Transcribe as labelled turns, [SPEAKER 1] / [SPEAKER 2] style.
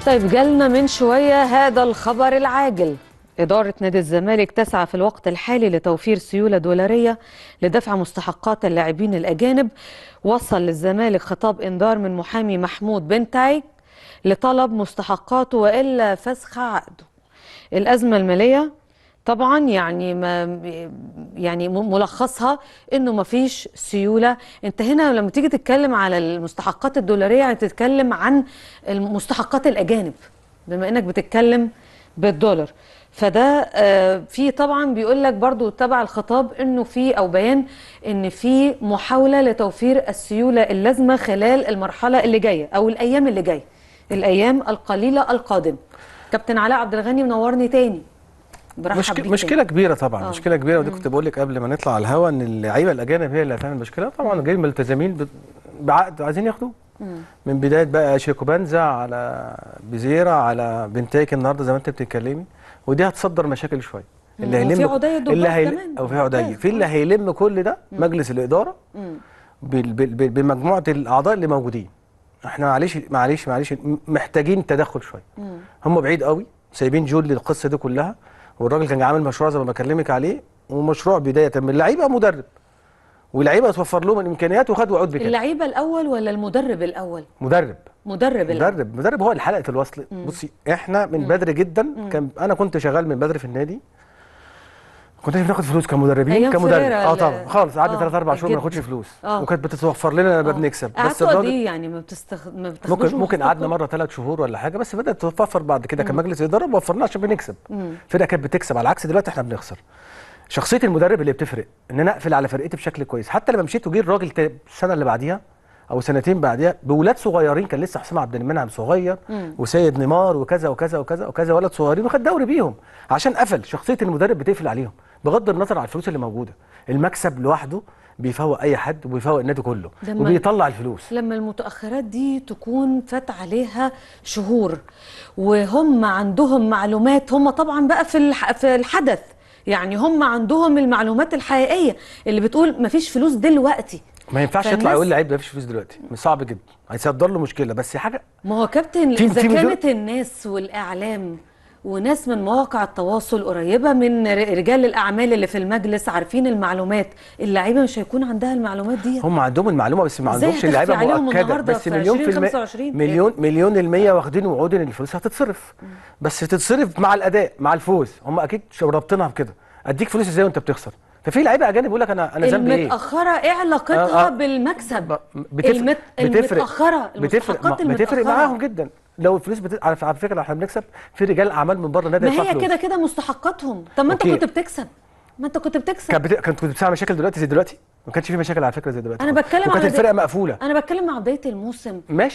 [SPEAKER 1] طيب جالنا من شوية هذا الخبر العاجل. إدارة نادي الزمالك تسعى في الوقت الحالي لتوفير سيولة دولارية لدفع مستحقات اللاعبين الأجانب. وصل للزمالك خطاب إنذار من محامي محمود بن تايك لطلب مستحقاته وإلا فسخ عقده. الأزمة المالية طبعا يعني ملخصها انه ما فيش سيوله. انت هنا لما تيجي تتكلم على المستحقات الدولاريه يعني تتكلم عن المستحقات الاجانب بما انك بتتكلم بالدولار. فده في طبعا بيقول لك برضو تبع الخطاب انه في او بيان ان في محاوله لتوفير السيوله اللازمه خلال المرحله اللي جايه او الايام اللي جايه، الايام القليله القادمه. كابتن علاء عبد الغني منورني تاني.
[SPEAKER 2] مشكله كبيره طبعا. مشكله كبيره، ودي كنت بقول لك قبل ما نطلع على الهوا ان اللعيبه الاجانب هي اللي هتعمل مشكله. طبعا جايين ملتزمين بعقد عايزين ياخدوه من بدايه بقى شيكو بنزا على بيزيرا على بنتايك النهارده زي ما انت بتتكلمي، ودي هتصدر مشاكل شويه.
[SPEAKER 1] اللي هيلم
[SPEAKER 2] او في عدي في اللي هيلم كل ده مجلس الاداره بمجموعه الاعضاء اللي موجودين. احنا معلش محتاجين تدخل شويه. هم بعيد قوي سايبين جول للقصه دي كلها، والراجل كان عامل مشروع زي ما بكلمك عليه، ومشروع بدايه من اللعيبه مدرب، واللعيبه توفر لهم الامكانيات وخدوا عقود بكده.
[SPEAKER 1] اللعيبه الاول ولا المدرب الاول؟ مدرب هو
[SPEAKER 2] اللي حلقه الوصل. بصي احنا من بدري جدا انا كنت شغال من بدري في النادي، كناش بناخد فلوس كمدربين كمدرب. طبعا خالص، قعدنا 3-4 شهور ما ناخدش فلوس. وكانت بتتوفر لنا لما بنكسب.
[SPEAKER 1] بس الراجل دي يعني ما بتاخدوش.
[SPEAKER 2] ممكن قعدنا مره 3 شهور ولا حاجه، بس بدات تتوفر بعد كده كمجلس اداره وفرنا عشان بنكسب. الفرقه كانت بتكسب على عكس دلوقتي احنا بنخسر. شخصيه المدرب اللي بتفرق، ان انا اقفل على فرقتي بشكل كويس. حتى لما مشيت وجي الراجل السنه اللي بعديها او سنتين بعديها باولاد صغيرين، كان لسه حسام عبد المنعم صغير وسيد نيمار وكذا وكذا وكذا وكذا ولد صغيرين، وخد دوري بيهم عشان قفل. شخصيه المدرب بتقفل عليهم بغض النظر عن الفلوس اللي موجوده. المكسب لوحده بيفوق اي حد وبيفوق النادي كله وبيطلع الفلوس.
[SPEAKER 1] لما المتاخرات دي تكون فات عليها شهور وهم عندهم معلومات، هم طبعا بقى في الحدث، يعني هم عندهم المعلومات الحقيقيه اللي بتقول مفيش فلوس دلوقتي.
[SPEAKER 2] ما ينفعش يطلع يقول لعيب مفيش فلوس دلوقتي، صعب جدا، هيصدر له مشكله. بس حاجه،
[SPEAKER 1] ما هو كابتن اذا كانت الناس والاعلام وناس من مواقع التواصل قريبه من رجال الاعمال اللي في المجلس عارفين المعلومات، اللعيبه مش هيكون عندها المعلومات دي.
[SPEAKER 2] هم عندهم المعلومه بس ما عندهمش اللعيبه مؤكده. بس مليون المية واخدين وعود ان الفلوس هتتصرف، بس تتصرف مع الاداء مع الفوز. هم اكيد رابطينها بكده. اديك فلوس ازاي وانت بتخسر؟ ففي لعيبه اجانب يقول لك انا ذنبي ايه؟
[SPEAKER 1] المتاخره ايه علاقتها بالمكسب؟
[SPEAKER 2] بتفرق معاهم جدا. لو الفلوس على فكره لو احنا بنكسب في رجال اعمال من بره النادي
[SPEAKER 1] ما هي كده مستحقاتهم. طب ما انت كنت بتكسب،
[SPEAKER 2] كنت بتسمع مشاكل دلوقتي زي دلوقتي؟ ما كانش في مشاكل على فكره زي دلوقتي.
[SPEAKER 1] انا بتكلم
[SPEAKER 2] وكانت الفرقه مقفوله.
[SPEAKER 1] انا بتكلم مع بدايه الموسم.
[SPEAKER 2] ماشي.